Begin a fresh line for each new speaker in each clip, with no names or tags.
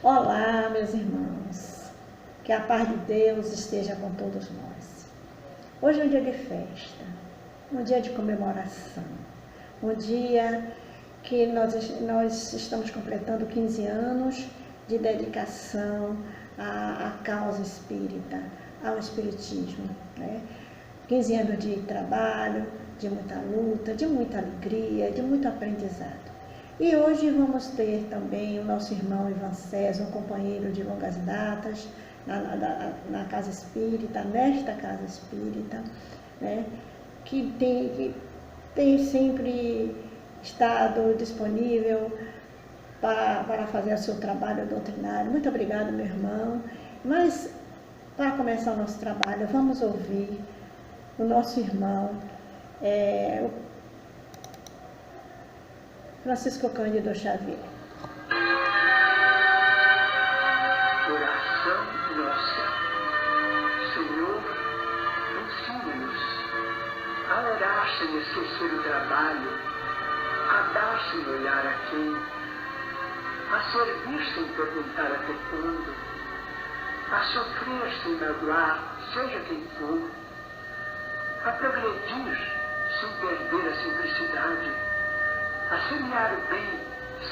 Olá, meus irmãos, que a paz de Deus esteja com todos nós. Hoje é um dia de festa, um dia de comemoração, um dia que nós estamos completando 15 anos de dedicação à causa espírita, ao espiritismo, né? 15 anos de trabalho, de muita luta, de muita alegria, de muito aprendizado. E hoje vamos ter também o nosso irmão Ivan César, um companheiro de longas datas, na Casa Espírita, nesta Casa Espírita, né, que tem sempre estado disponível para fazer o seu trabalho doutrinário. Muito obrigado, meu irmão. Mas, para começar o nosso trabalho, vamos ouvir o nosso irmão, Francisco Cândido Xavier.
Oração nossa. Senhor, ensina-nos a orar sem esquecer o trabalho, a dar sem olhar a quem, a servir sem perguntar até quando, a sofrer sem magoar, seja quem for, a progredir sem perder a simplicidade, a semear o bem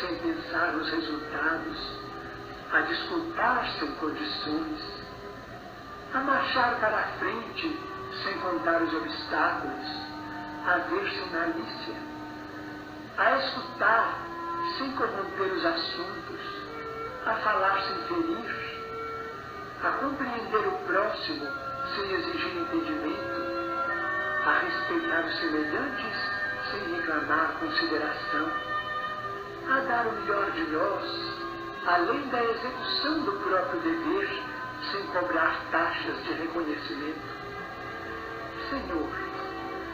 sem pensar nos resultados, a desculpar sem condições, a marchar para a frente sem contar os obstáculos, a ver sem malícia, a escutar sem corromper os assuntos, a falar sem ferir, a compreender o próximo sem exigir entendimento, a respeitar os semelhantes sem reclamar consideração, a dar o melhor de nós, além da execução do próprio dever, sem cobrar taxas de reconhecimento. Senhor,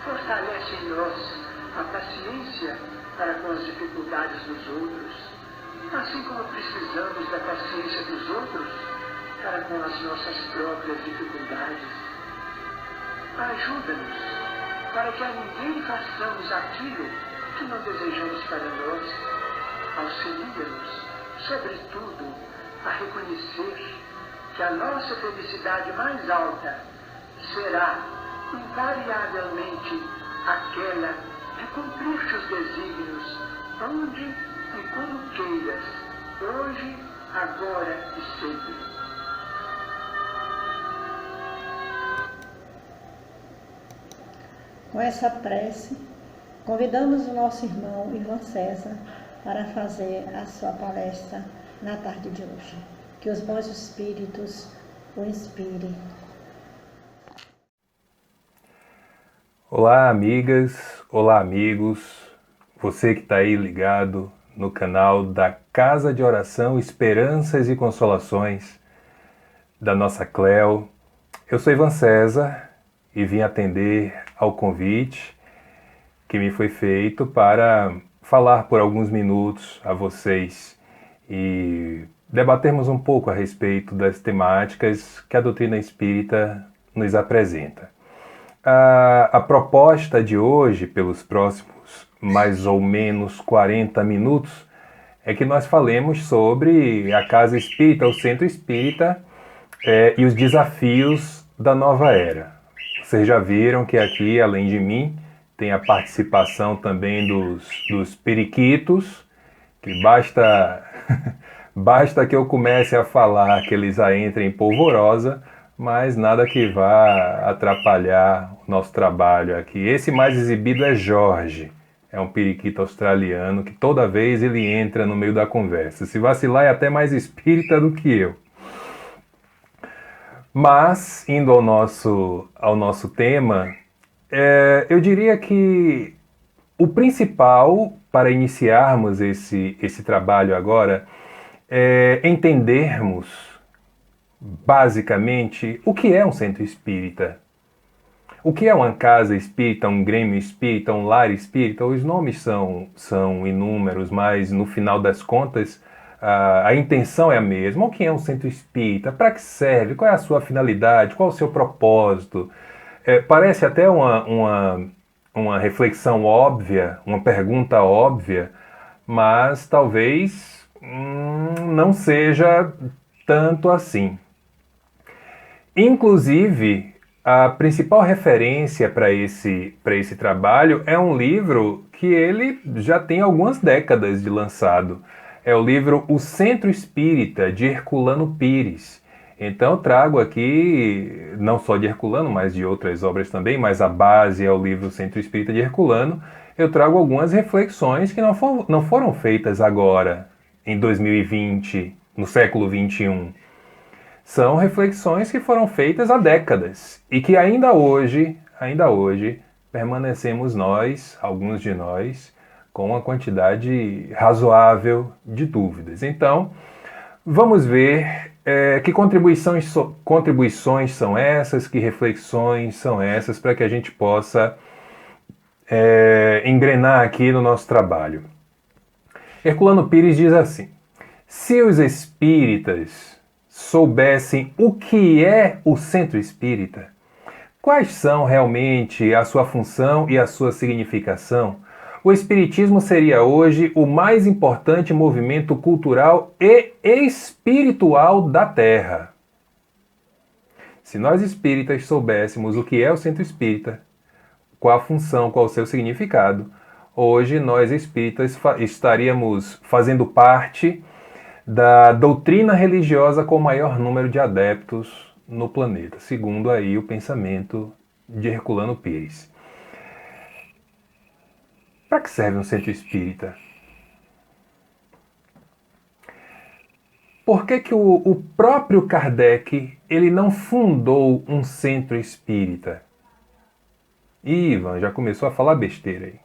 fortalece em nós a paciência para com as dificuldades dos outros, assim como precisamos da paciência dos outros para com as nossas próprias dificuldades. Ajuda-nos para que a ninguém façamos aquilo que não desejamos para nós. Auxilia-nos, sobretudo, a reconhecer que a nossa felicidade mais alta será, invariavelmente, aquela de cumprir teus desígnios, onde e como queiras, hoje, agora e sempre.
Com essa prece, convidamos o nosso irmão Ivan César para fazer a sua palestra na tarde de hoje. Que os bons espíritos o inspirem.
Olá, amigas, olá, amigos. Você que está aí ligado no canal da Casa de Oração Esperanças e Consolações da nossa Cleo. Eu sou Ivan César e vim atender ao convite que me foi feito para falar por alguns minutos a vocês e debatermos um pouco a respeito das temáticas que a doutrina espírita nos apresenta. A proposta de hoje, pelos próximos mais ou menos 40 minutos, é que nós falemos sobre a Casa Espírita, o Centro Espírita e os desafios da nova era. Vocês já viram que aqui, além de mim, tem a participação também dos periquitos, que basta que eu comece a falar que eles já entrem em polvorosa, mas nada que vá atrapalhar o nosso trabalho aqui. Esse mais exibido é Jorge, é um periquito australiano que toda vez ele entra no meio da conversa. Se vacilar é até mais espírita do que eu. Mas, indo ao nosso tema, eu diria que o principal para iniciarmos esse trabalho agora é entendermos, basicamente, o que é um centro espírita. O que é uma casa espírita, um grêmio espírita, um lar espírita? Os nomes são inúmeros, mas no final das contas, a intenção é a mesma. O que é um centro espírita? Para que serve? Qual é a sua finalidade? Qual é o seu propósito? Parece até uma reflexão óbvia, uma pergunta óbvia, mas talvez não seja tanto assim. Inclusive, a principal referência para esse trabalho é um livro que ele já tem algumas décadas de lançado. É o livro O Centro Espírita, de Herculano Pires. Então eu trago aqui, não só de Herculano, mas de outras obras também, mas a base é o livro Centro Espírita de Herculano. Eu trago algumas reflexões que não foram feitas agora, em 2020, no século XXI. São reflexões que foram feitas há décadas e que ainda hoje, permanecemos nós, alguns de nós, com uma quantidade razoável de dúvidas. Então, vamos ver que contribuições são essas, que reflexões são essas, para que a gente possa engrenar aqui no nosso trabalho. Herculano Pires diz assim: se os espíritas soubessem o que é o centro espírita, quais são realmente a sua função e a sua significação, o espiritismo seria hoje o mais importante movimento cultural e espiritual da Terra. Se nós espíritas soubéssemos o que é o centro espírita, qual a função, qual o seu significado, hoje nós espíritas estaríamos fazendo parte da doutrina religiosa com o maior número de adeptos no planeta, segundo aí o pensamento de Herculano Pires. Para que serve um centro espírita? Por que o próprio Kardec ele não fundou um centro espírita? Ivan já começou a falar besteira aí.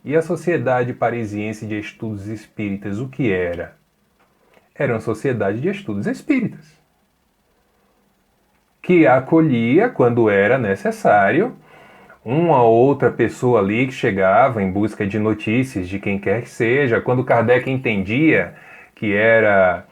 E a Sociedade Parisiense de Estudos Espíritas, o que era? Era uma sociedade de estudos espíritas, que acolhia, quando era necessário, uma ou outra pessoa ali que chegava em busca de notícias de quem quer que seja. Quando Kardec entendia que era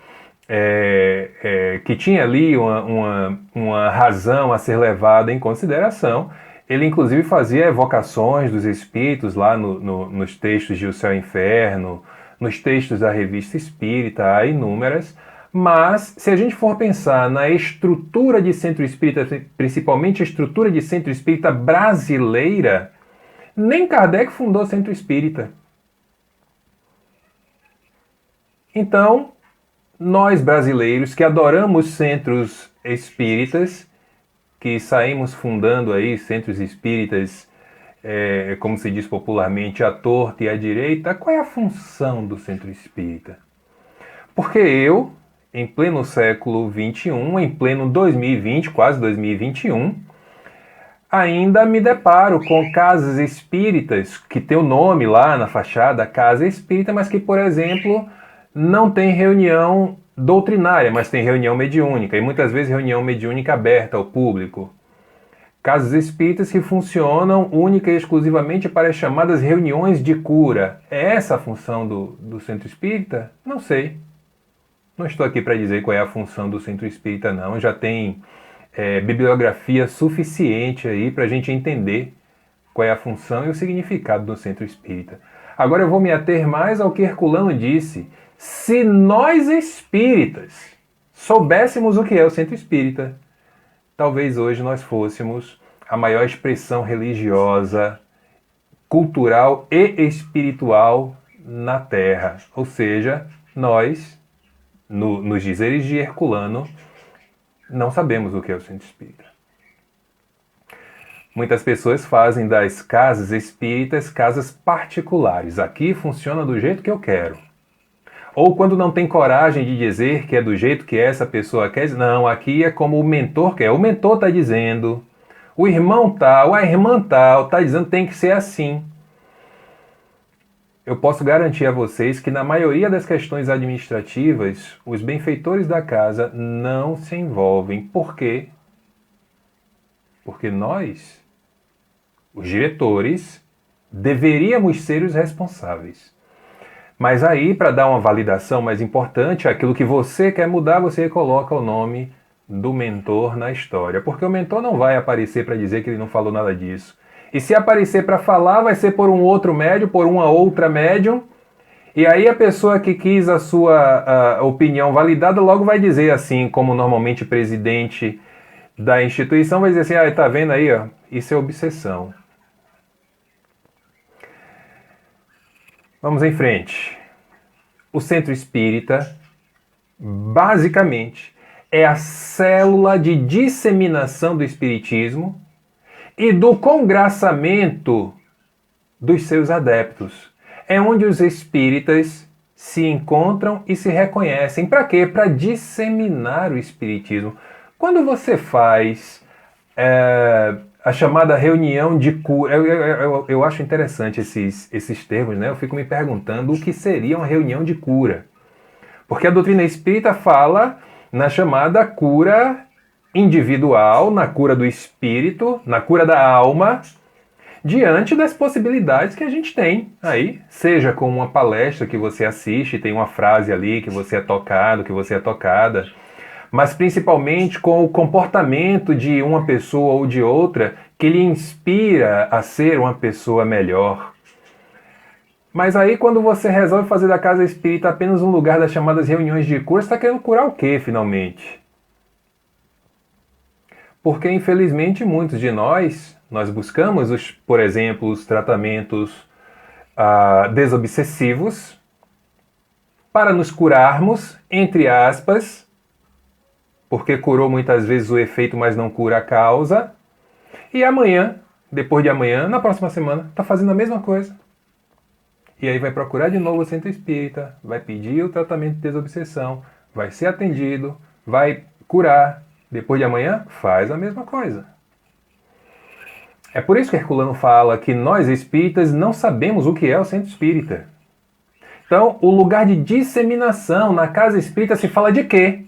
que tinha ali uma razão a ser levada em consideração, ele inclusive fazia evocações dos espíritos lá nos textos de O Céu e o Inferno, nos textos da Revista Espírita, há inúmeras, mas se a gente for pensar na estrutura de centro espírita, principalmente a estrutura de centro espírita brasileira, nem Kardec fundou centro espírita. Então, nós brasileiros que adoramos centros espíritas, que saímos fundando aí centros espíritas, como se diz popularmente, à torta e à direita, qual é a função do centro espírita? Porque eu, em pleno século XXI, em pleno 2020, quase 2021, ainda me deparo com casas espíritas, que tem o nome lá na fachada, casa espírita, mas que, por exemplo, não tem reunião doutrinária, mas tem reunião mediúnica, e muitas vezes reunião mediúnica aberta ao público. Casas espíritas que funcionam única e exclusivamente para as chamadas reuniões de cura. É essa a função do centro espírita? Não sei. Não estou aqui para dizer qual é a função do centro espírita, não. Já tem bibliografia suficiente aí para a gente entender qual é a função e o significado do centro espírita. Agora eu vou me ater mais ao que Herculano disse. Se nós espíritas soubéssemos o que é o centro espírita, talvez hoje nós fôssemos a maior expressão religiosa, cultural e espiritual na Terra. Ou seja, nós, nos dizeres de Herculano, não sabemos o que é o centro espírita. Muitas pessoas fazem das casas espíritas casas particulares. Aqui funciona do jeito que eu quero. Ou quando não tem coragem de dizer que é do jeito que essa pessoa quer, não, aqui é como o mentor quer. O mentor está dizendo, o irmão tal, a irmã tal, está dizendo que tem que ser assim. Eu posso garantir a vocês que na maioria das questões administrativas, os benfeitores da casa não se envolvem. Por quê? Porque nós, os diretores, deveríamos ser os responsáveis. Mas aí, para dar uma validação mais importante, aquilo que você quer mudar, você coloca o nome do mentor na história. Porque o mentor não vai aparecer para dizer que ele não falou nada disso. E se aparecer para falar, vai ser por um outro médium, por uma outra médium. E aí a pessoa que quis a sua opinião validada logo vai dizer assim, como normalmente o presidente da instituição vai dizer assim, tá vendo aí, ó, isso é obsessão. Vamos em frente. O Centro Espírita, basicamente, é a célula de disseminação do Espiritismo e do congraçamento dos seus adeptos. É onde os espíritas se encontram e se reconhecem. Para quê? Para disseminar o Espiritismo. Quando você faz a chamada reunião de cura, eu acho interessante esses termos, né? Eu fico me perguntando o que seria uma reunião de cura. Porque a doutrina espírita fala na chamada cura individual, na cura do espírito, na cura da alma, diante das possibilidades que a gente tem aí, seja com uma palestra que você assiste, tem uma frase ali que você é tocado, que você é tocada, mas principalmente com o comportamento de uma pessoa ou de outra que lhe inspira a ser uma pessoa melhor. Mas aí quando você resolve fazer da casa espírita apenas um lugar das chamadas reuniões de cura, você está querendo curar o quê, finalmente? Porque, infelizmente, muitos de nós buscamos, por exemplo, os tratamentos desobsessivos para nos curarmos, entre aspas, porque curou muitas vezes o efeito, mas não cura a causa. E amanhã, depois de amanhã, na próxima semana, está fazendo a mesma coisa. E aí vai procurar de novo o centro espírita, vai pedir o tratamento de desobsessão, vai ser atendido, vai curar. Depois de amanhã, faz a mesma coisa. É por isso que Herculano fala que nós espíritas não sabemos o que é o centro espírita. Então, o lugar de disseminação na casa espírita se fala de quê?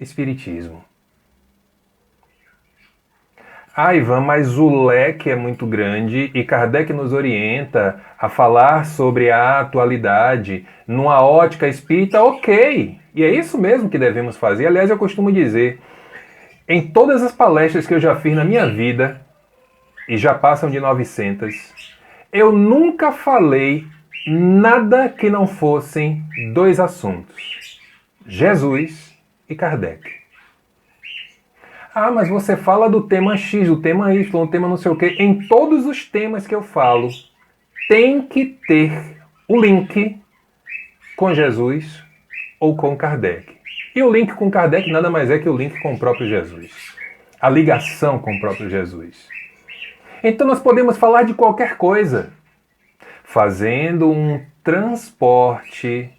Espiritismo. Ivan, mas o leque é muito grande e Kardec nos orienta a falar sobre a atualidade numa ótica espírita, ok. E é isso mesmo que devemos fazer. Aliás, eu costumo dizer, em todas as palestras que eu já fiz na minha vida, e já passam de 900, eu nunca falei nada que não fossem dois assuntos: Jesus e Kardec. Mas você fala do tema X, do tema Y, do tema não sei o quê. Em todos os temas que eu falo, tem que ter o link com Jesus ou com Kardec. E o link com Kardec nada mais é que o link com o próprio Jesus. A ligação com o próprio Jesus. Então nós podemos falar de qualquer coisa, fazendo um transporte,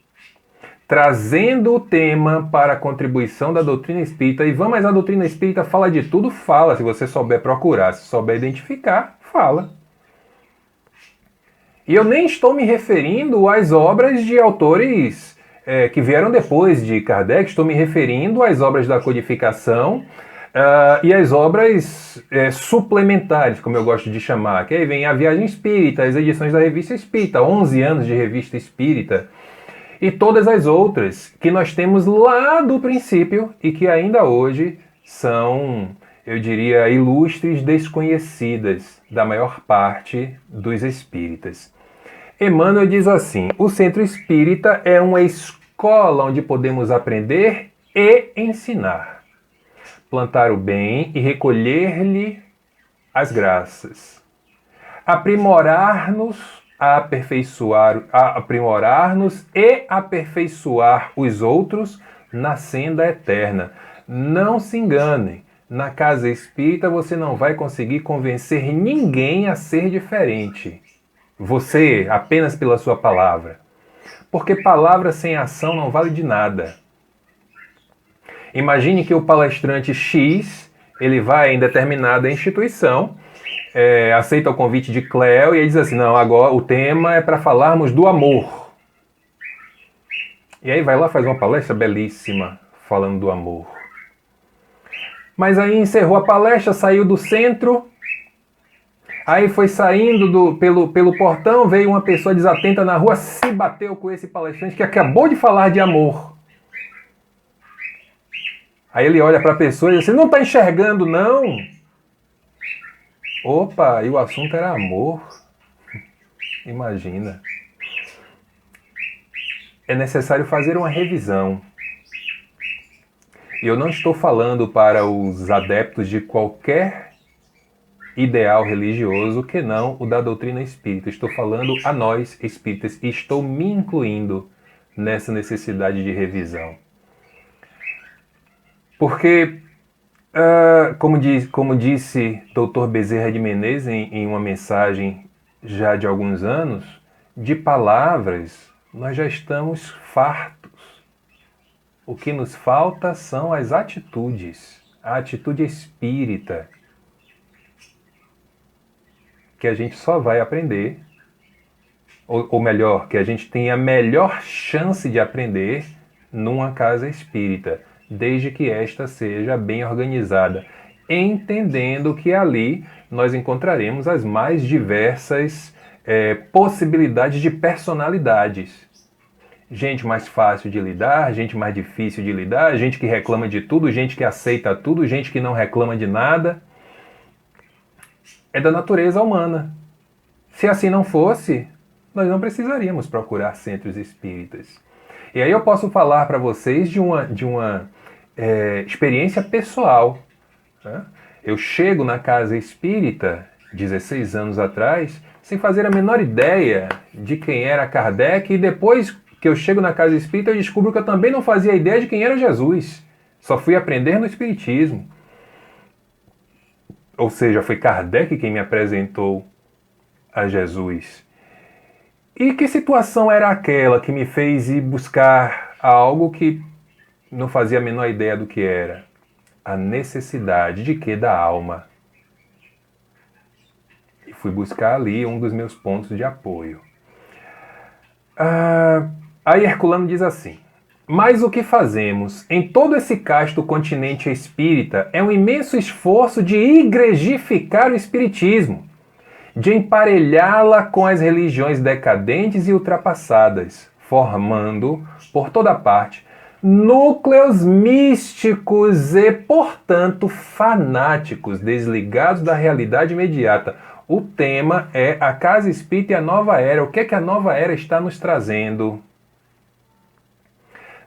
trazendo o tema para a contribuição da doutrina espírita. E vamos, mas a doutrina espírita fala de tudo? Fala, se você souber procurar, se souber identificar, fala. E eu nem estou me referindo às obras de autores que vieram depois de Kardec, estou me referindo às obras da codificação e às obras suplementares, como eu gosto de chamar, que aí vem a Viagem Espírita, as edições da Revista Espírita, 11 anos de Revista Espírita, e todas as outras que nós temos lá do princípio e que ainda hoje são, eu diria, ilustres desconhecidas da maior parte dos espíritas. Emmanuel diz assim: o Centro Espírita é uma escola onde podemos aprender e ensinar, plantar o bem e recolher-lhe as graças, aprimorar-nos e aperfeiçoar os outros na senda eterna. Não se enganem, na casa espírita você não vai conseguir convencer ninguém a ser diferente. Você, apenas pela sua palavra. Porque palavra sem ação não vale de nada. Imagine que o palestrante X, ele vai em determinada instituição, aceita o convite de Cléo e ele diz assim: não, agora o tema é para falarmos do amor. E aí vai lá, faz uma palestra belíssima falando do amor. Mas aí encerrou a palestra, saiu do centro, aí foi saindo pelo portão, veio uma pessoa desatenta na rua, se bateu com esse palestrante que acabou de falar de amor. Aí ele olha para a pessoa e diz: você não está enxergando, não? Opa, e o assunto era amor. Imagina. é necessário fazer uma revisão. E eu não estou falando para os adeptos de qualquer ideal religioso que não o da doutrina espírita. Estou falando a nós espíritas e estou me incluindo nessa necessidade de revisão. Porque, como disse Dr. Bezerra de Menezes em uma mensagem já de alguns anos, de palavras nós já estamos fartos. O que nos falta são as atitudes, a atitude espírita, que a gente só vai aprender, ou melhor, que a gente tem a melhor chance de aprender numa casa espírita, desde que esta seja bem organizada, entendendo que ali nós encontraremos as mais diversas possibilidades de personalidades. Gente mais fácil de lidar, gente mais difícil de lidar, gente que reclama de tudo, gente que aceita tudo, gente que não reclama de nada. É da natureza humana. Se assim não fosse, nós não precisaríamos procurar centros espíritas. E aí eu posso falar para vocês de uma experiência pessoal. Né? Eu chego na casa espírita, 16 anos atrás, sem fazer a menor ideia de quem era Kardec, e depois que eu chego na casa espírita, eu descubro que eu também não fazia ideia de quem era Jesus. Só fui aprender no Espiritismo. Ou seja, foi Kardec quem me apresentou a Jesus. E que situação era aquela que me fez ir buscar algo que não fazia a menor ideia do que era? A necessidade de quê? Da alma. E fui buscar ali um dos meus pontos de apoio. Aí Herculano diz assim: mas o que fazemos em todo esse casto continente espírita é um imenso esforço de igrejificar o espiritismo, de emparelhá-la com as religiões decadentes e ultrapassadas, formando, por toda parte, núcleos místicos e, portanto, fanáticos, desligados da realidade imediata. O tema é a casa espírita e a nova era. O que é que a nova era está nos trazendo?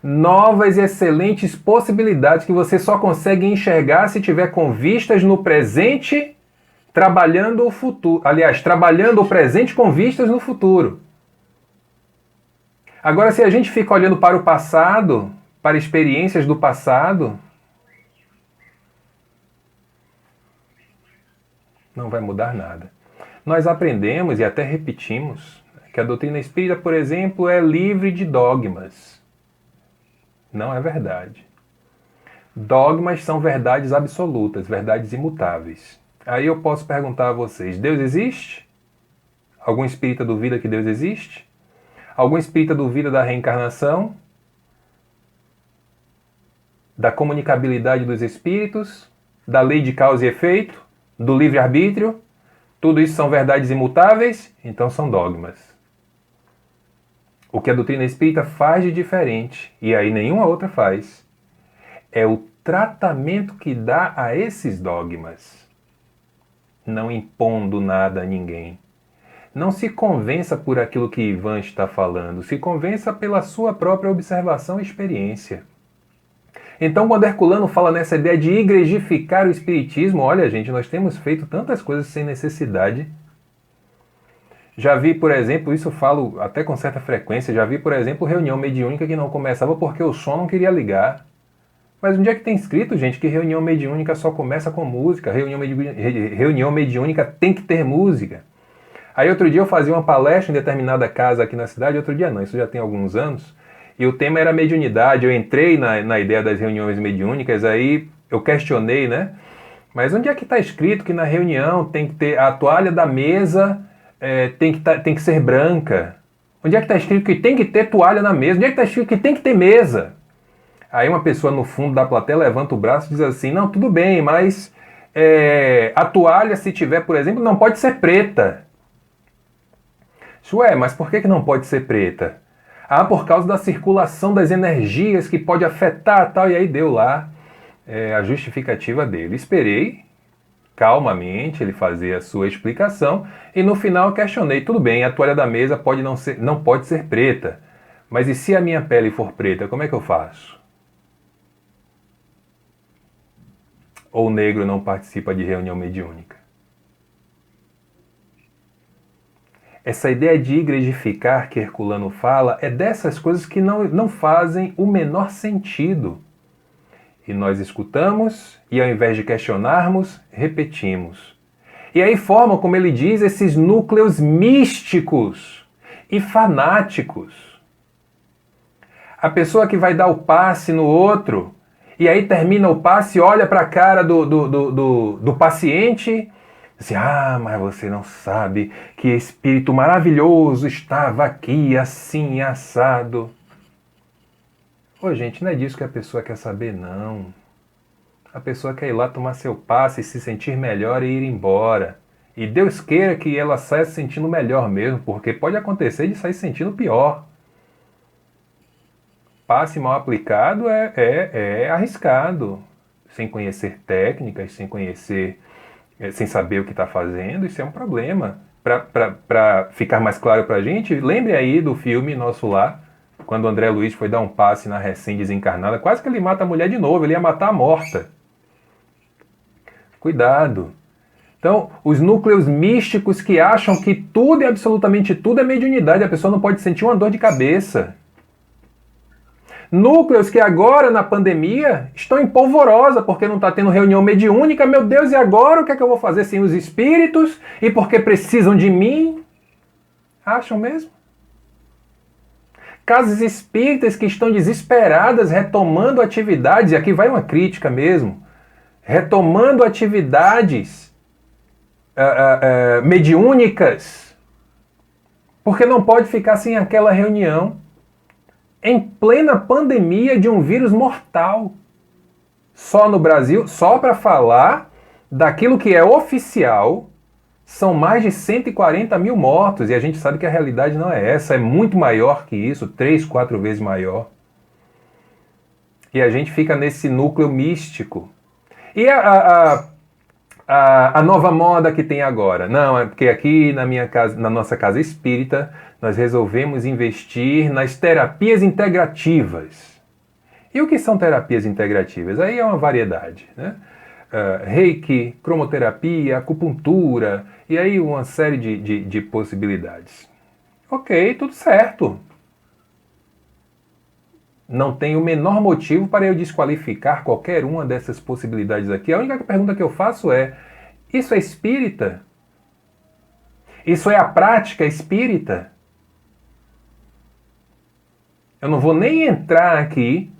Novas e excelentes possibilidades que você só consegue enxergar se tiver com vistas no presente, trabalhando o futuro. Aliás, trabalhando o presente com vistas no futuro. Agora, se a gente fica olhando para o passado, para experiências do passado, não vai mudar nada. Nós aprendemos e até repetimos que a doutrina espírita, por exemplo, é livre de dogmas. Não é verdade. Dogmas são verdades absolutas, verdades imutáveis. Aí eu posso perguntar a vocês: Deus existe? Algum espírita duvida que Deus existe? Algum espírita duvida da reencarnação? Da comunicabilidade dos espíritos? Da lei de causa e efeito? Do livre-arbítrio? Tudo isso são verdades imutáveis? Então são dogmas. O que a doutrina espírita faz de diferente, e aí nenhuma outra faz, é o tratamento que dá a esses dogmas, não impondo nada a ninguém. Não se convença por aquilo que Ivan está falando, se convença pela sua própria observação e experiência. Então, quando Herculano fala nessa ideia de igrejificar o espiritismo, olha, gente, nós temos feito tantas coisas sem necessidade. Já vi, por exemplo, isso eu falo até com certa frequência, já vi, por exemplo, reunião mediúnica que não começava porque o som não queria ligar. Mas onde é que tem escrito, gente, que reunião mediúnica só começa com música? Reunião mediúnica tem que ter música. Aí outro dia eu fazia uma palestra em determinada casa aqui na cidade, outro dia não, isso já tem alguns anos, e o tema era mediunidade. Eu entrei na ideia das reuniões mediúnicas, aí eu questionei, né? Mas onde é que está escrito que na reunião tem que ter a toalha da mesa, tem que ser branca? Onde é que está escrito que tem que ter toalha na mesa? Onde é que está escrito que tem que ter mesa? Aí uma pessoa no fundo da plateia levanta o braço e diz assim: não, tudo bem, mas a toalha, se tiver, por exemplo, não pode ser preta. Ué, mas por que não pode ser preta? Ah, por causa da circulação das energias que pode afetar tal. E aí deu lá a justificativa dele. Esperei calmamente ele fazer a sua explicação e no final questionei: tudo bem, a toalha da mesa não pode ser preta, Mas e se a minha pele for preta, como é que eu faço? Ou o negro não participa de reunião mediúnica? Essa ideia de igrejificar que Herculano fala é dessas coisas que não fazem o menor sentido. E nós escutamos e ao invés de questionarmos, repetimos. E aí formam, como ele diz, esses núcleos místicos e fanáticos. A pessoa que vai dar o passe no outro, e aí termina o passe, olha para a cara do paciente, assim, mas você não sabe que espírito maravilhoso estava aqui, assim, assado. Ô, gente, não é disso que a pessoa quer saber, não. A pessoa quer ir lá tomar seu passe, se sentir melhor e ir embora. E Deus queira que ela saia se sentindo melhor mesmo, porque pode acontecer de sair se sentindo pior. Passe mal aplicado é arriscado. Sem conhecer técnicas, sem saber o que está fazendo, isso é um problema. Para ficar mais claro para a gente, lembre aí do filme Nosso Lar, quando o André Luiz foi dar um passe na recém-desencarnada, quase que ele mata a mulher de novo, ele ia matar a morta. Cuidado. Então, os núcleos místicos que acham que tudo e absolutamente tudo é mediunidade, a pessoa não pode sentir uma dor de cabeça. Núcleos que agora, na pandemia, estão em polvorosa porque não está tendo reunião mediúnica. Meu Deus, e agora o que é que eu vou fazer sem os espíritos? E porque precisam de mim? Acham mesmo? Casas espíritas que estão desesperadas, retomando atividades, e aqui vai uma crítica mesmo, retomando atividades mediúnicas, porque não pode ficar sem aquela reunião, em plena pandemia de um vírus mortal. Só no Brasil, só para falar daquilo que é oficial, são mais de 140 mil mortos, e a gente sabe que a realidade não é essa, é muito maior que isso, 3, 4 vezes maior. E a gente fica nesse núcleo místico. E a nova moda que tem agora? Não, é porque aqui na nossa casa espírita, nós resolvemos investir nas terapias integrativas. E o que são terapias integrativas? Aí é uma variedade, né? Reiki, cromoterapia, acupuntura, e aí uma série de possibilidades. Ok, tudo certo. Não tem o menor motivo para eu desqualificar qualquer uma dessas possibilidades aqui. A única pergunta que eu faço é, isso é espírita? Isso é a prática espírita? Eu não vou nem entrar aqui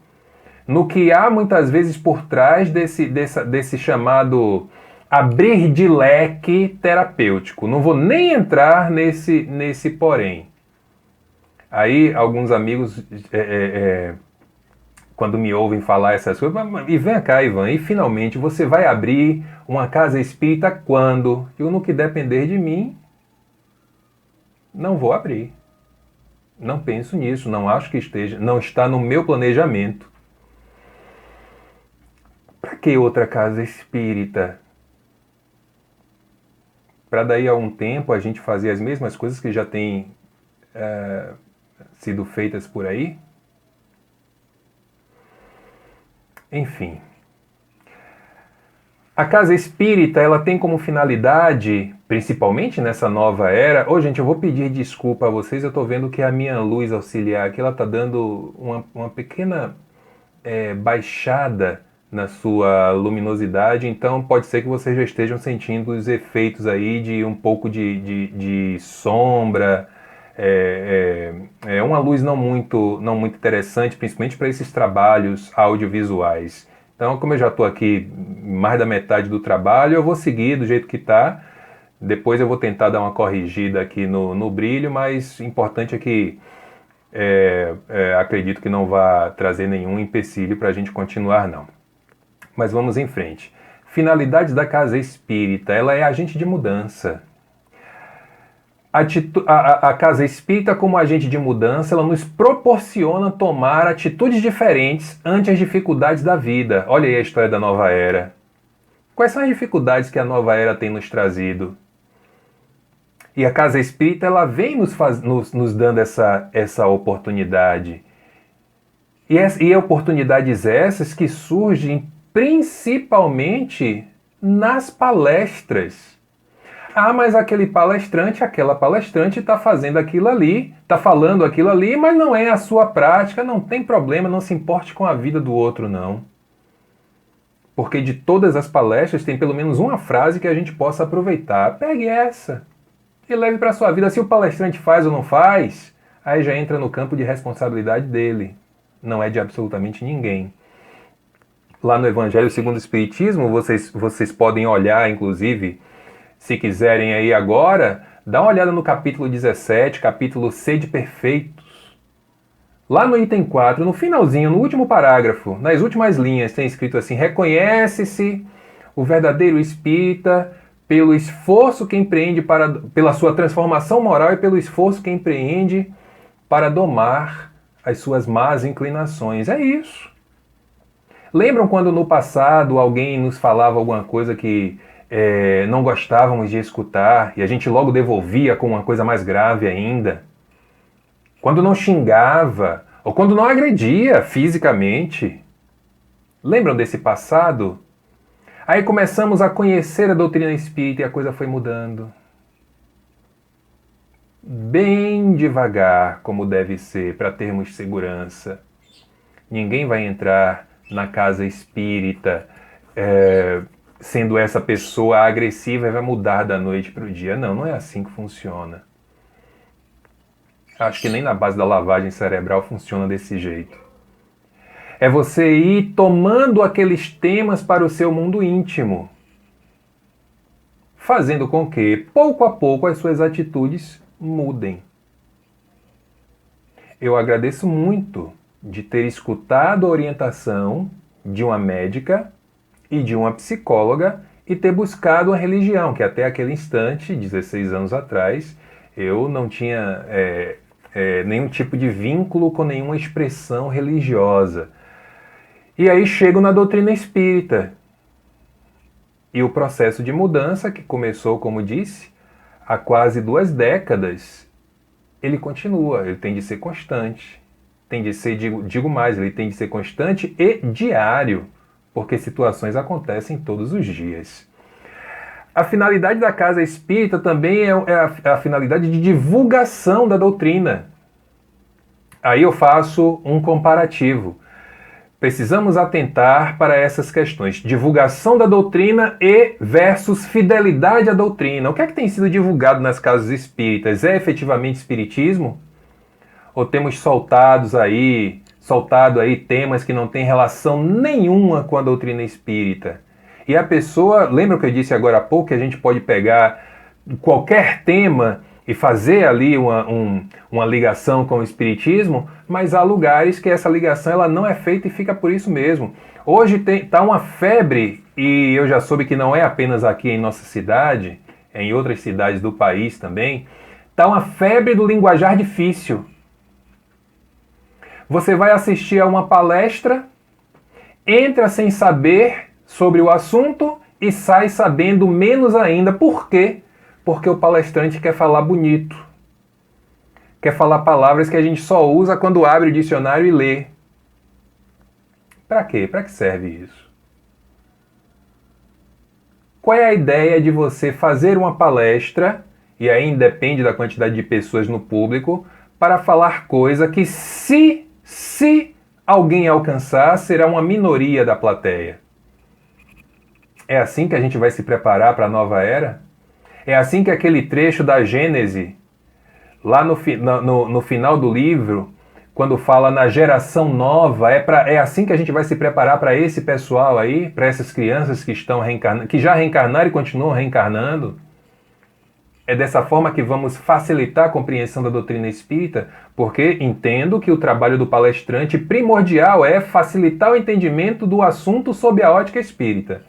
no que há muitas vezes por trás desse chamado abrir de leque terapêutico. Não vou nem entrar nesse porém. Aí alguns amigos, quando me ouvem falar essas coisas, e vem cá, Ivan, e finalmente você vai abrir uma casa espírita quando? Eu, no que depender de mim, não vou abrir. Não penso nisso, não acho que esteja, não está no meu planejamento. Para que outra casa espírita? Para daí a um tempo a gente fazer as mesmas coisas que já têm sido feitas por aí? Enfim. A casa espírita, ela tem como finalidade, principalmente nessa nova era... Ô, gente, eu vou pedir desculpa a vocês, eu estou vendo que a minha luz auxiliar aqui, ela está dando uma pequena baixada na sua luminosidade, então pode ser que vocês já estejam sentindo os efeitos aí de um pouco de sombra, uma luz não muito interessante, principalmente para esses trabalhos audiovisuais. Então, como eu já estou aqui mais da metade do trabalho, eu vou seguir do jeito que está. Depois eu vou tentar dar uma corrigida aqui no brilho, mas o importante é que acredito que não vai trazer nenhum empecilho para a gente continuar, não. Mas vamos em frente. Finalidade da casa espírita, ela é agente de mudança. A casa espírita, como agente de mudança, ela nos proporciona tomar atitudes diferentes ante as dificuldades da vida. Olha aí a história da nova era. Quais são as dificuldades que a nova era tem nos trazido? E a Casa Espírita, ela vem nos dando essa oportunidade. E oportunidades essas que surgem principalmente nas palestras. Ah, mas aquele palestrante, aquela palestrante está fazendo aquilo ali, está falando aquilo ali, mas não é a sua prática, não tem problema, não se importe com a vida do outro, não. Porque de todas as palestras tem pelo menos uma frase que a gente possa aproveitar. Pegue essa e leve para a sua vida. Se o palestrante faz ou não faz, aí já entra no campo de responsabilidade dele. Não é de absolutamente ninguém. Lá no Evangelho segundo o Espiritismo, vocês podem olhar, inclusive, se quiserem aí agora, dá uma olhada no capítulo 17, capítulo Sede Perfeitos. Lá no item 4, no finalzinho, no último parágrafo, nas últimas linhas, tem escrito assim: reconhece-se o verdadeiro espírita pelo esforço que empreende pela sua transformação moral e pelo esforço que empreende para domar as suas más inclinações. É isso. Lembram quando no passado alguém nos falava alguma coisa que não gostávamos de escutar e a gente logo devolvia com uma coisa mais grave ainda? Quando não xingava ou quando não agredia fisicamente? Lembram desse passado? Aí começamos a conhecer a doutrina espírita e a coisa foi mudando. Bem devagar, como deve ser, para termos segurança. Ninguém vai entrar na casa espírita sendo essa pessoa agressiva e vai mudar da noite para o dia. Não, não é assim que funciona. Acho que nem na base da lavagem cerebral funciona desse jeito. É você ir tomando aqueles temas para o seu mundo íntimo, fazendo com que, pouco a pouco, as suas atitudes mudem. Eu agradeço muito de ter escutado a orientação de uma médica e de uma psicóloga e ter buscado uma religião, que até aquele instante, 16 anos atrás, eu não tinha nenhum tipo de vínculo com nenhuma expressão religiosa. E aí chego na doutrina espírita. E o processo de mudança, que começou, como disse, há quase 2 décadas, ele continua, ele tem de ser constante. Tem de ser, digo mais, ele tem de ser constante e diário, porque situações acontecem todos os dias. A finalidade da Casa Espírita também é a finalidade de divulgação da doutrina. Aí eu faço um comparativo. Precisamos atentar para essas questões. Divulgação da doutrina e versus fidelidade à doutrina. O que é que tem sido divulgado nas casas espíritas? É efetivamente espiritismo? Ou temos soltado aí temas que não têm relação nenhuma com a doutrina espírita? E a pessoa, lembra que eu disse agora há pouco que a gente pode pegar qualquer tema e fazer ali uma ligação com o espiritismo, mas há lugares que essa ligação ela não é feita e fica por isso mesmo. Hoje está uma febre, e eu já soube que não é apenas aqui em nossa cidade, é em outras cidades do país também, está uma febre do linguajar difícil. Você vai assistir a uma palestra, entra sem saber sobre o assunto e sai sabendo menos ainda. Por quê? Porque o palestrante quer falar bonito. Quer falar palavras que a gente só usa quando abre o dicionário e lê. Para quê? Para que serve isso? Qual é a ideia de você fazer uma palestra, e aí independe da quantidade de pessoas no público, para falar coisa que se alguém alcançar, será uma minoria da plateia? É assim que a gente vai se preparar para a nova era? É assim que aquele trecho da Gênese, lá no final do livro, quando fala na geração nova, é assim que a gente vai se preparar para esse pessoal aí, para essas crianças que estão reencarnando, que já reencarnaram e continuam reencarnando? É dessa forma que vamos facilitar a compreensão da doutrina espírita, porque entendo que o trabalho do palestrante primordial é facilitar o entendimento do assunto sob a ótica espírita.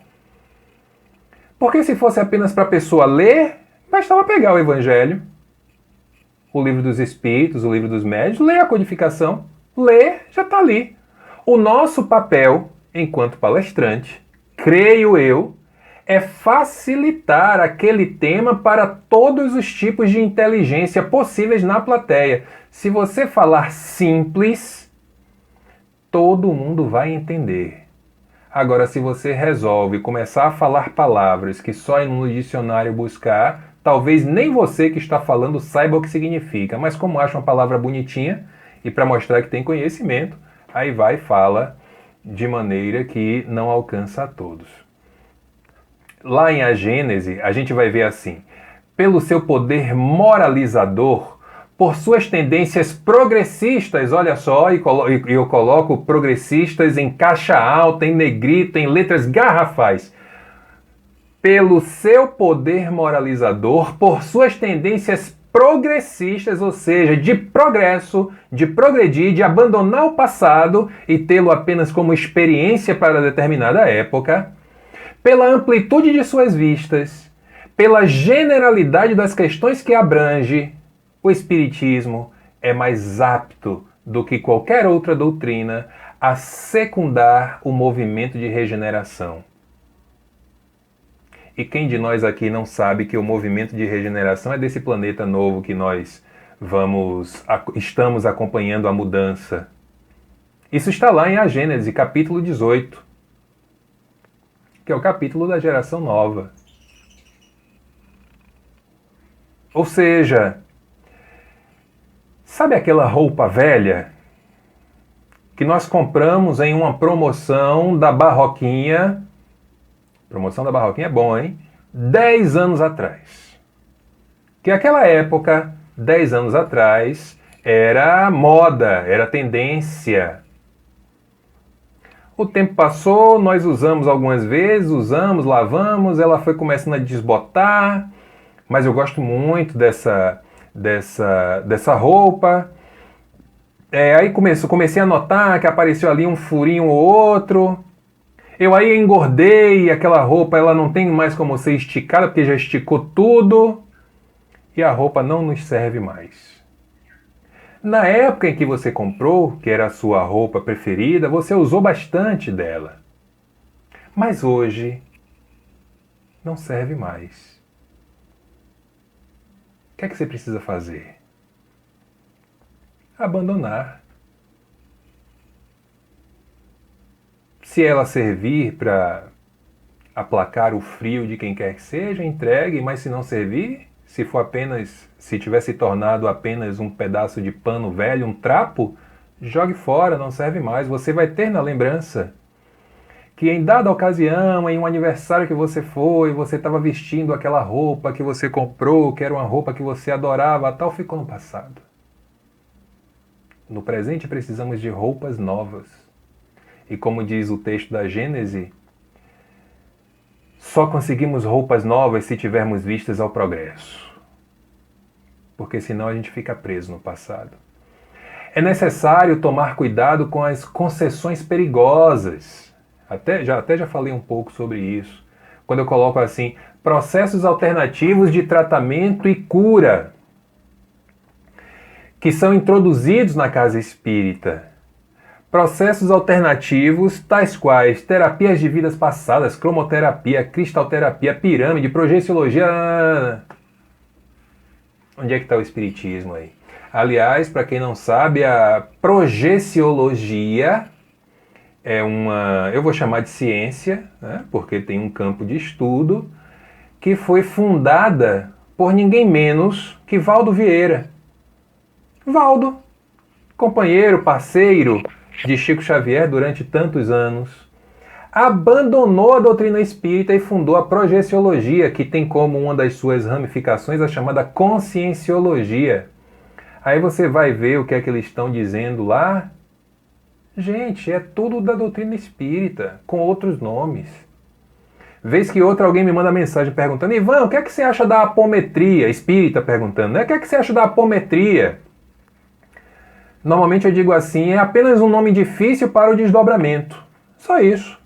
Porque se fosse apenas para a pessoa ler, bastava pegar o Evangelho, o Livro dos Espíritos, o Livro dos Médiuns, ler a codificação, ler, já está ali. O nosso papel, enquanto palestrante, creio eu, é facilitar aquele tema para todos os tipos de inteligência possíveis na plateia. Se você falar simples, todo mundo vai entender. Agora, se você resolve começar a falar palavras que só no dicionário buscar, talvez nem você que está falando saiba o que significa, mas como acha uma palavra bonitinha e para mostrar que tem conhecimento, aí vai e fala de maneira que não alcança a todos. Lá em A Gênese, a gente vai ver assim: pelo seu poder moralizador, por suas tendências progressistas, olha só, e eu coloco progressistas em caixa alta, em negrito, em letras garrafais. Pelo seu poder moralizador, por suas tendências progressistas, ou seja, de progresso, de progredir, de abandonar o passado e tê-lo apenas como experiência para determinada época, pela amplitude de suas vistas, pela generalidade das questões que abrange, o Espiritismo é mais apto do que qualquer outra doutrina a secundar o movimento de regeneração. E quem de nós aqui não sabe que o movimento de regeneração é desse planeta novo que nós estamos acompanhando a mudança? Isso está lá em A Gênese, capítulo 18, que é o capítulo da geração nova. Ou seja, sabe aquela roupa velha que nós compramos em uma promoção da Barroquinha? Promoção da Barroquinha é bom, hein? 10 anos atrás. Que aquela época, 10 anos atrás, era moda, era tendência. O tempo passou, nós usamos algumas vezes, lavamos, ela foi começando a desbotar, mas eu gosto muito dessa roupa. Aí comecei a notar que apareceu ali um furinho ou outro. Eu aí engordei, aquela roupa ela não tem mais como ser esticada, porque já esticou tudo. E a roupa não nos serve mais. Na época em que você comprou, que era a sua roupa preferida, você usou bastante dela. Mas hoje não serve mais. O que é que você precisa fazer? Abandonar. Se ela servir para aplacar o frio de quem quer que seja, entregue, mas se não servir, se tiver se tornado apenas um pedaço de pano velho, um trapo, jogue fora, não serve mais. Você vai ter na lembrança que em dada ocasião, em um aniversário que você foi, você estava vestindo aquela roupa que você comprou, que era uma roupa que você adorava, tal, ficou no passado. No presente precisamos de roupas novas. E como diz o texto da Gênese, só conseguimos roupas novas se tivermos vistas ao progresso. Porque senão a gente fica preso no passado. É necessário tomar cuidado com as concessões perigosas. Até já falei um pouco sobre isso. Quando eu coloco assim, processos alternativos de tratamento e cura, que são introduzidos na casa espírita. Processos alternativos, tais quais terapias de vidas passadas, cromoterapia, cristalterapia, pirâmide, projeciologia. Onde é que está o espiritismo aí? Aliás, para quem não sabe, a projeciologia é eu vou chamar de ciência, né, porque tem um campo de estudo, que foi fundada por ninguém menos que Valdo Vieira. Valdo, companheiro, parceiro de Chico Xavier durante tantos anos, abandonou a doutrina espírita e fundou a projeciologia, que tem como uma das suas ramificações a chamada conscienciologia. Aí você vai ver o que é que eles estão dizendo lá. Gente, é tudo da doutrina espírita, com outros nomes. Vez que outra alguém me manda mensagem perguntando: Ivan, o que é que você acha da apometria? Espírita perguntando, né? O que é que você acha da apometria? Normalmente eu digo assim, é apenas um nome difícil para o desdobramento. Só isso.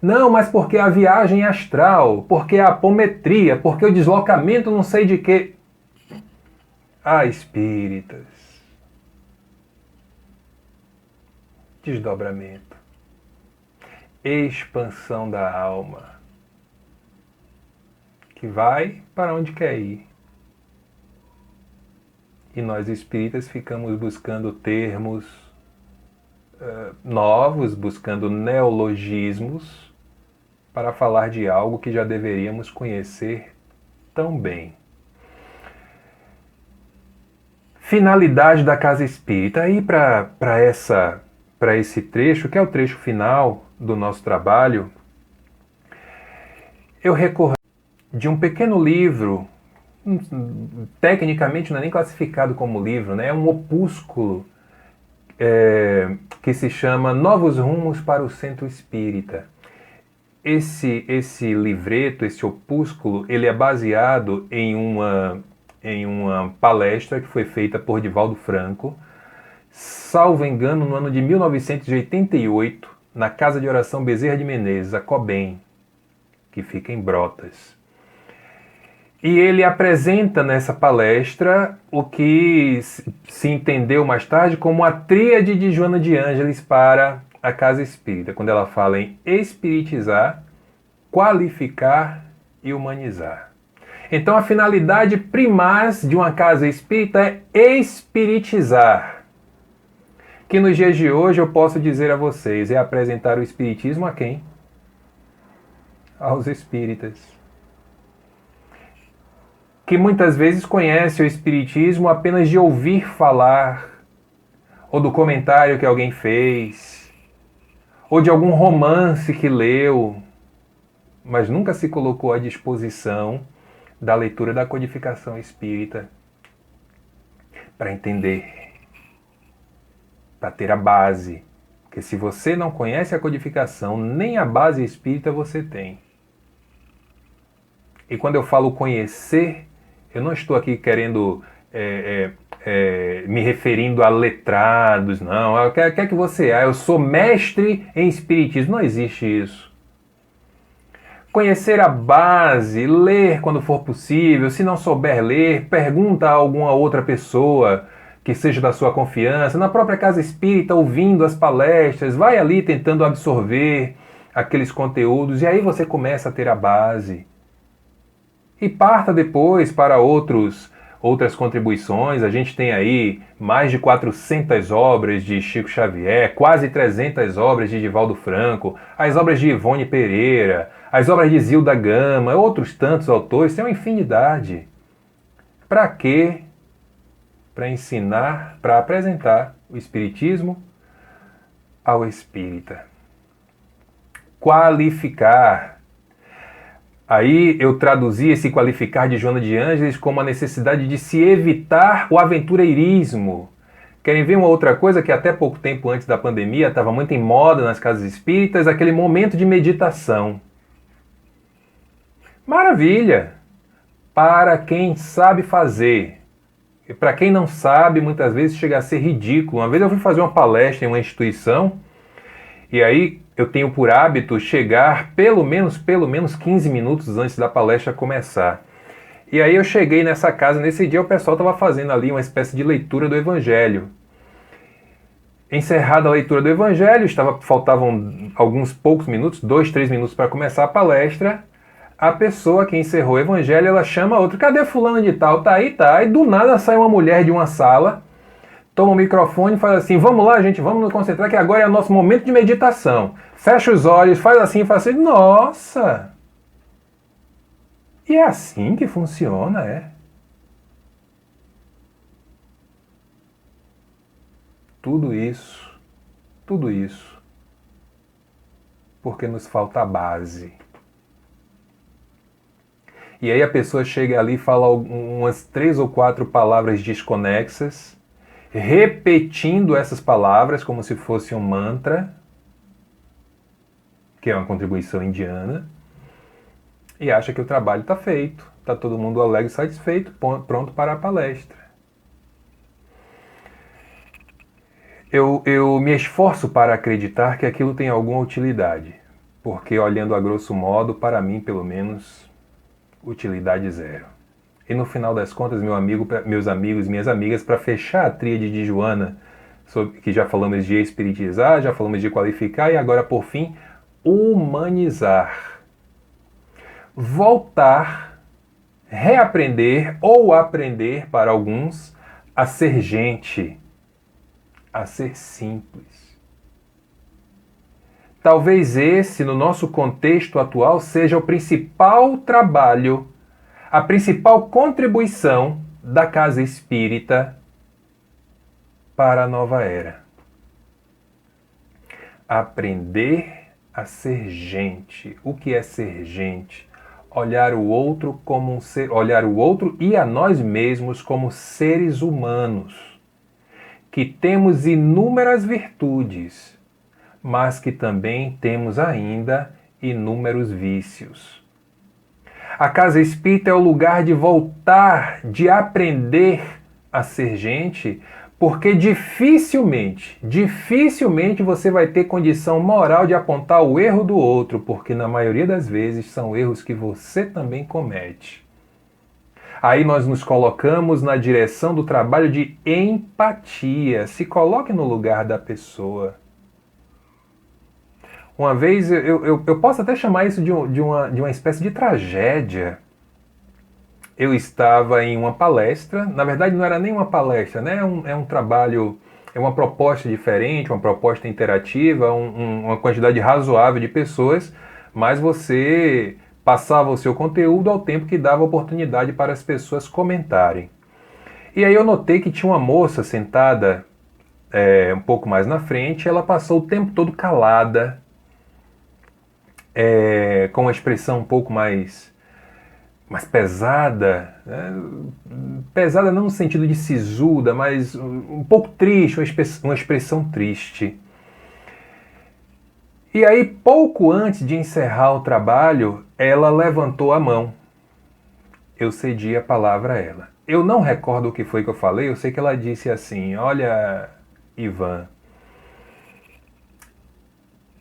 Não, mas porque a viagem astral, porque a apometria, porque o deslocamento não sei de quê. Ah, espíritas. Desdobramento. Expansão da alma. que vai para onde quer ir. E nós espíritas ficamos buscando termos novos, buscando neologismos para falar de algo que já deveríamos conhecer tão bem. Finalidade da casa espírita. Aí para esse trecho, que é o trecho final do nosso trabalho, eu recorri de um pequeno livro, tecnicamente não é nem classificado como livro, né? É um opúsculo que se chama Novos Rumos para o Centro Espírita. Esse livreto, esse opúsculo, ele é baseado em uma palestra que foi feita por Divaldo Franco, salvo engano, no ano de 1988, na Casa de Oração Bezerra de Menezes, a COBEM, que fica em Brotas. E ele apresenta nessa palestra o que se entendeu mais tarde como a tríade de Joana de Ângeles para a casa espírita, quando ela fala em espiritizar, qualificar e humanizar. Então a finalidade primaz de uma casa espírita é espiritizar. Que nos dias de hoje eu posso dizer a vocês, é apresentar o espiritismo a quem? Aos espíritas. Que muitas vezes conhece o espiritismo apenas de ouvir falar, ou do comentário que alguém fez, ou de algum romance que leu, mas nunca se colocou à disposição da leitura da codificação espírita para entender, para ter a base. Porque se você não conhece a codificação, nem a base espírita você tem. E quando eu falo conhecer, eu não estou aqui querendo me referindo a letrados, não. O que é que você é? Eu sou mestre em espiritismo. Não existe isso. Conhecer a base, ler quando for possível. Se não souber ler, pergunta a alguma outra pessoa que seja da sua confiança. Na própria casa espírita, ouvindo as palestras, vai ali tentando absorver aqueles conteúdos e aí você começa a ter a base. E parta depois para outras contribuições. A gente tem aí mais de 400 obras de Chico Xavier, quase 300 obras de Divaldo Franco, as obras de Ivone Pereira, as obras de Zilda Gama, outros tantos autores, tem uma infinidade. Para quê? Para ensinar, para apresentar o espiritismo ao espírita. Qualificar. Aí eu traduzi esse qualificar de Joana de Ângeles como a necessidade de se evitar o aventureirismo. Querem ver uma outra coisa que até pouco tempo antes da pandemia estava muito em moda nas casas espíritas? Aquele momento de meditação. Maravilha! Para quem sabe fazer. E para quem não sabe, muitas vezes chega a ser ridículo. Uma vez eu fui fazer uma palestra em uma instituição e aí eu tenho por hábito chegar pelo menos 15 minutos antes da palestra começar. E aí eu cheguei nessa casa, nesse dia o pessoal estava fazendo ali uma espécie de leitura do Evangelho. Encerrada a leitura do Evangelho, faltavam alguns poucos minutos, 2, 3 minutos para começar a palestra. A pessoa que encerrou o Evangelho, ela chama a outra, cadê fulano de tal? Tá aí, tá. E do nada sai uma mulher de uma sala, toma o microfone e faz assim, vamos lá, gente, vamos nos concentrar que agora é o nosso momento de meditação. Fecha os olhos, faz assim, nossa! E é assim que funciona, é? Tudo isso, porque nos falta a base. E aí a pessoa chega ali e fala umas 3 ou 4 palavras desconexas, repetindo essas palavras como se fosse um mantra, que é uma contribuição indiana, e acha que o trabalho está feito, está todo mundo alegre e satisfeito, pronto para a palestra. Eu me esforço para acreditar que aquilo tem alguma utilidade, porque olhando a grosso modo, para mim pelo menos, utilidade zero. E no final das contas, meus amigos, minhas amigas, para fechar a tríade de Joana, que já falamos de espiritizar, já falamos de qualificar e agora, por fim, humanizar. Voltar reaprender ou aprender para alguns a ser gente, a ser simples. Talvez esse, no nosso contexto atual, seja o principal trabalho, a principal contribuição da casa espírita para a nova era. Aprender a ser gente. O que é ser gente? Olhar o outro como um ser, olhar o outro e a nós mesmos como seres humanos, que temos inúmeras virtudes, mas que também temos ainda inúmeros vícios. A casa espírita é o lugar de voltar, de aprender a ser gente, porque dificilmente você vai ter condição moral de apontar o erro do outro, porque na maioria das vezes são erros que você também comete. Aí nós nos colocamos na direção do trabalho de empatia. Se coloque no lugar da pessoa. Uma vez, eu posso até chamar isso de uma espécie de tragédia. Eu estava em uma palestra, na verdade não era nem uma palestra, né? É um trabalho, é uma proposta diferente, uma proposta interativa, uma quantidade razoável de pessoas, mas você passava o seu conteúdo ao tempo que dava oportunidade para as pessoas comentarem. E aí eu notei que tinha uma moça sentada um pouco mais na frente, ela passou o tempo todo calada, com uma expressão um pouco mais pesada, né? Pesada não no sentido de sisuda, mas um pouco triste, uma expressão triste. E aí, pouco antes de encerrar o trabalho, ela levantou a mão. Eu cedi a palavra a ela. Eu não recordo o que foi que eu falei, eu sei que ela disse assim: olha, Ivan,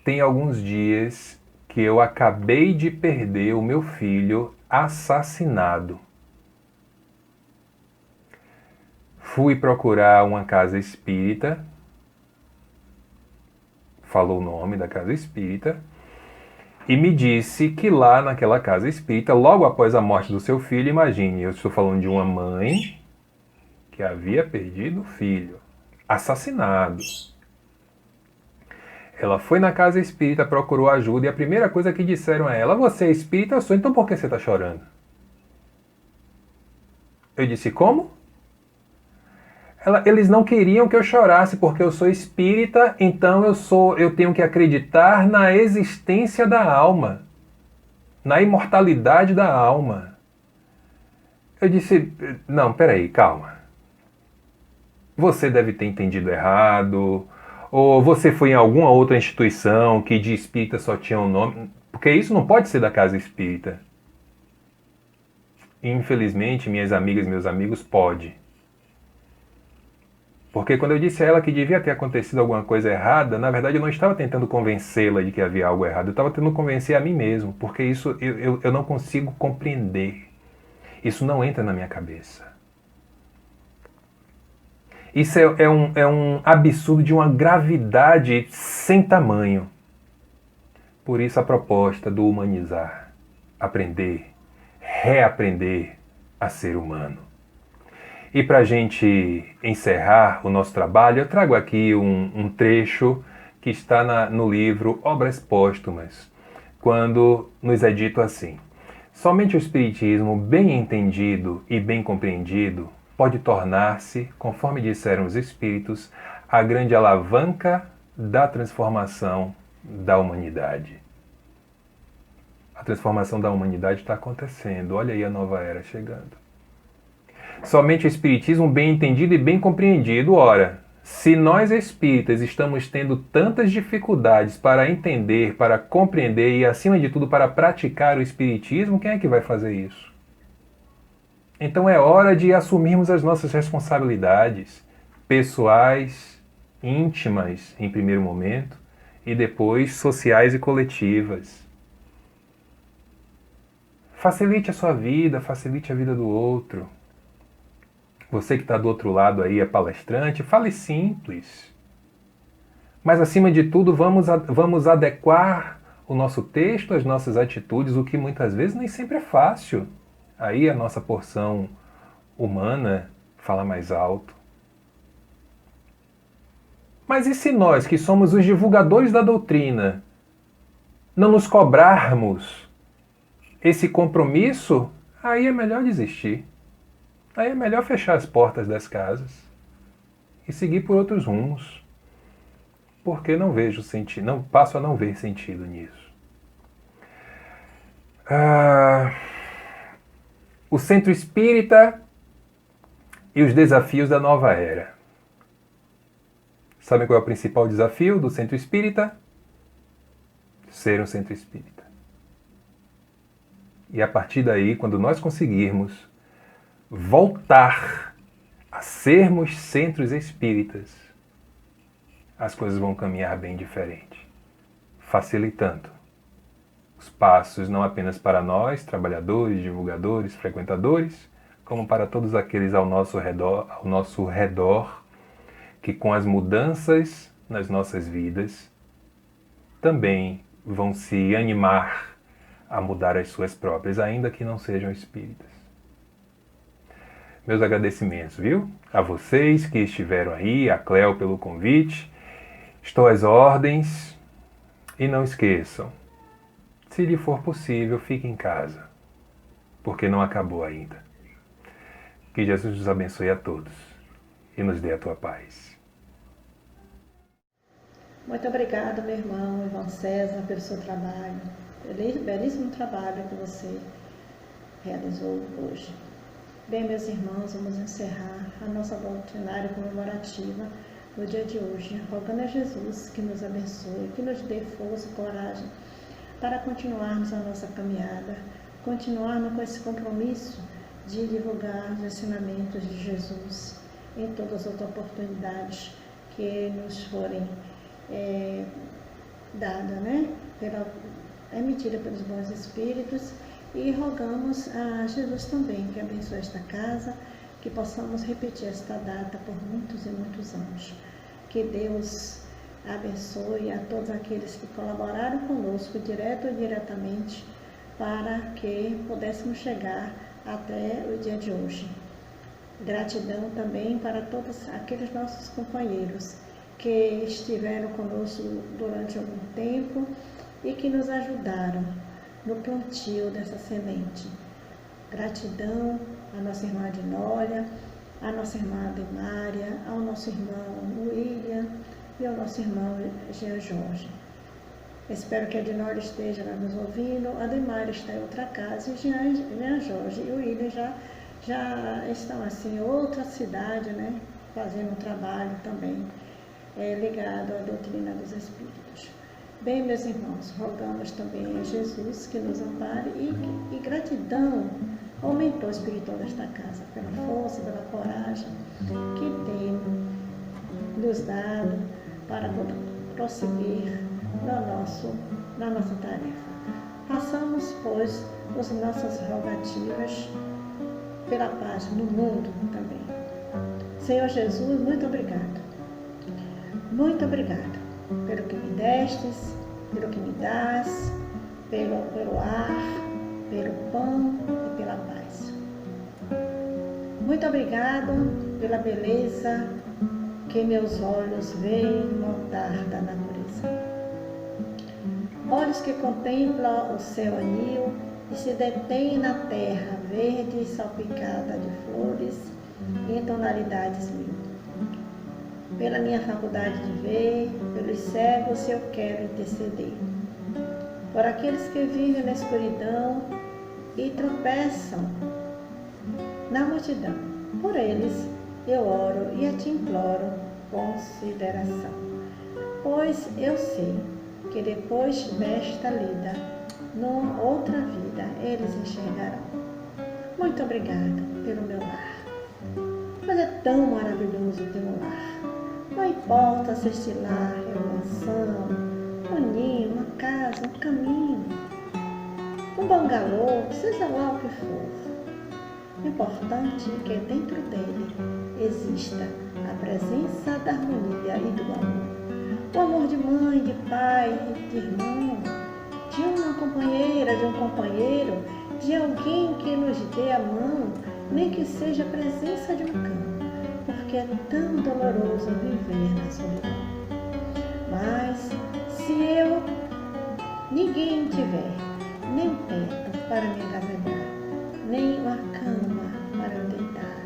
tem alguns dias que eu acabei de perder o meu filho assassinado. Fui procurar uma casa espírita, falou o nome da casa espírita, e me disse que lá naquela casa espírita, logo após a morte do seu filho, imagine, eu estou falando de uma mãe que havia perdido o filho, assassinado. Ela foi na casa espírita, procurou ajuda e a primeira coisa que disseram a ela: você é espírita? Eu sou, então por que você está chorando? Eu disse: como? Eles não queriam que eu chorasse porque eu sou espírita, então eu tenho que acreditar na existência da alma, na imortalidade da alma. Eu disse: não, peraí, calma. Você deve ter entendido errado. Ou você foi em alguma outra instituição que de espírita só tinha um nome? Porque isso não pode ser da casa espírita. Infelizmente, minhas amigas e meus amigos, pode. Porque quando eu disse a ela que devia ter acontecido alguma coisa errada, na verdade eu não estava tentando convencê-la de que havia algo errado. Eu estava tentando convencer a mim mesmo, porque isso eu não consigo compreender. Isso não entra na minha cabeça. Isso é um absurdo de uma gravidade sem tamanho. Por isso a proposta do humanizar, aprender, reaprender a ser humano. E para a gente encerrar o nosso trabalho, eu trago aqui um trecho que está no livro Obras Póstumas, quando nos é dito assim: somente o Espiritismo bem entendido e bem compreendido pode tornar-se, conforme disseram os Espíritos, a grande alavanca da transformação da humanidade. A transformação da humanidade está acontecendo. Olha aí a nova era chegando. Somente o Espiritismo bem entendido e bem compreendido. Ora, se nós espíritas estamos tendo tantas dificuldades para entender, para compreender e, acima de tudo, para praticar o Espiritismo, quem é que vai fazer isso? Então é hora de assumirmos as nossas responsabilidades pessoais, íntimas em primeiro momento, e depois sociais e coletivas. Facilite a sua vida, facilite a vida do outro. Você que está do outro lado aí é palestrante, fale simples. Mas acima de tudo, vamos adequar o nosso texto, as nossas atitudes, o que muitas vezes nem sempre é fácil. Aí a nossa porção humana fala mais alto. Mas e se nós, que somos os divulgadores da doutrina, não nos cobrarmos esse compromisso? Aí é melhor desistir. Aí é melhor fechar as portas das casas e seguir por outros rumos. Porque não vejo sentido, não passo a não ver sentido nisso. O Centro Espírita e os desafios da nova era. Sabem qual é o principal desafio do Centro Espírita? Ser um Centro Espírita. E a partir daí, quando nós conseguirmos voltar a sermos centros espíritas, as coisas vão caminhar bem diferente, facilitando os passos não apenas para nós, trabalhadores, divulgadores, frequentadores, como para todos aqueles ao nosso redor, que com as mudanças nas nossas vidas também vão se animar a mudar as suas próprias, ainda que não sejam espíritas. Meus agradecimentos, viu? A vocês que estiveram aí, a Cleo pelo convite. Estou às ordens e não esqueçam, se lhe for possível, fique em casa, porque não acabou ainda. Que Jesus nos abençoe a todos e nos dê a tua paz.
Muito obrigada, meu irmão Ivan César, pelo seu trabalho. Belíssimo trabalho que você realizou hoje. Bem, meus irmãos, vamos encerrar a nossa doutrinária comemorativa no dia de hoje, rogando a Jesus que nos abençoe, que nos dê força e coragem para continuarmos a nossa caminhada, continuarmos com esse compromisso de divulgar os ensinamentos de Jesus em todas as oportunidades que nos forem dadas, né? Emitida pelos bons espíritos, e rogamos a Jesus também que abençoe esta casa, que possamos repetir esta data por muitos e muitos anos. Que Deus abençoe a todos aqueles que colaboraram conosco, direto ou indiretamente, para que pudéssemos chegar até o dia de hoje. Gratidão também para todos aqueles nossos companheiros que estiveram conosco durante algum tempo e que nos ajudaram no plantio dessa semente. Gratidão à nossa irmã Adinólia, à nossa irmã Demária, ao nosso irmão William e ao nosso irmão Jean Jorge. Espero que a Adinólia esteja lá nos ouvindo, a Demária está em outra casa, e Jean Jorge e o William já estão assim em outra cidade, né, fazendo um trabalho também ligado à doutrina dos Espíritos. Bem, meus irmãos, rogamos também a Jesus que nos ampare e gratidão ao mentor espiritual desta casa, pela força, pela coragem que tem nos dado para prosseguir na nossa tarefa. Façamos, pois, as nossas rogativas pela paz no mundo também. Senhor Jesus, muito obrigado. Muito obrigado pelo que me destes, pelo que me dás, pelo ar, pelo pão e pela paz. Muito obrigado pela beleza que meus olhos veem notar da natureza. Olhos que contemplam o céu anil e se detêm na terra verde e salpicada de flores em tonalidades mil. Pela minha faculdade de ver, pelos cegos eu quero interceder. Por aqueles que vivem na escuridão e tropeçam na multidão, por eles eu oro e a te imploro consideração. Pois eu sei que depois desta lida, numa outra vida, eles enxergarão. Muito obrigada pelo meu lar. Mas é tão maravilhoso ter um lar. Não importa se este lar é uma mansão, um ninho, uma casa, um caminho, um bangalô, seja lá o que for. O importante é que dentro dele exista a presença da harmonia e do amor. O amor de mãe, de pai, de irmão, de uma companheira, de um companheiro de alguém que nos dê a mão, nem que seja a presença de um cão, porque é tão doloroso viver na solidão. Mas se ninguém tiver nem um teto para me agasalhar, nem uma cama para eu deitar,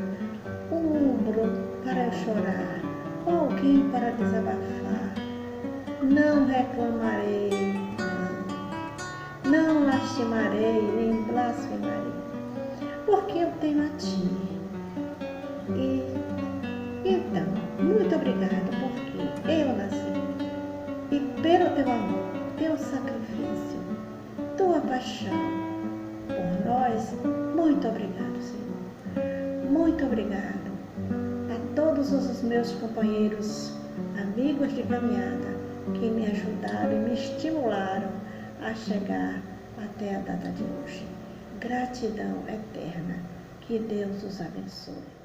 um ombro para eu chorar, alguém para desabafar, não reclamarei, não lastimarei, nem blasfemarei, porque eu tenho a ti. E então, muito obrigado, porque eu nasci. E pelo teu amor, teu sacrifício, tua paixão por nós, muito obrigado, Senhor. Muito obrigado a todos os meus companheiros, amigos de caminhada, que me ajudaram e me estimularam a chegar até a data de hoje. Gratidão eterna. Que Deus os abençoe.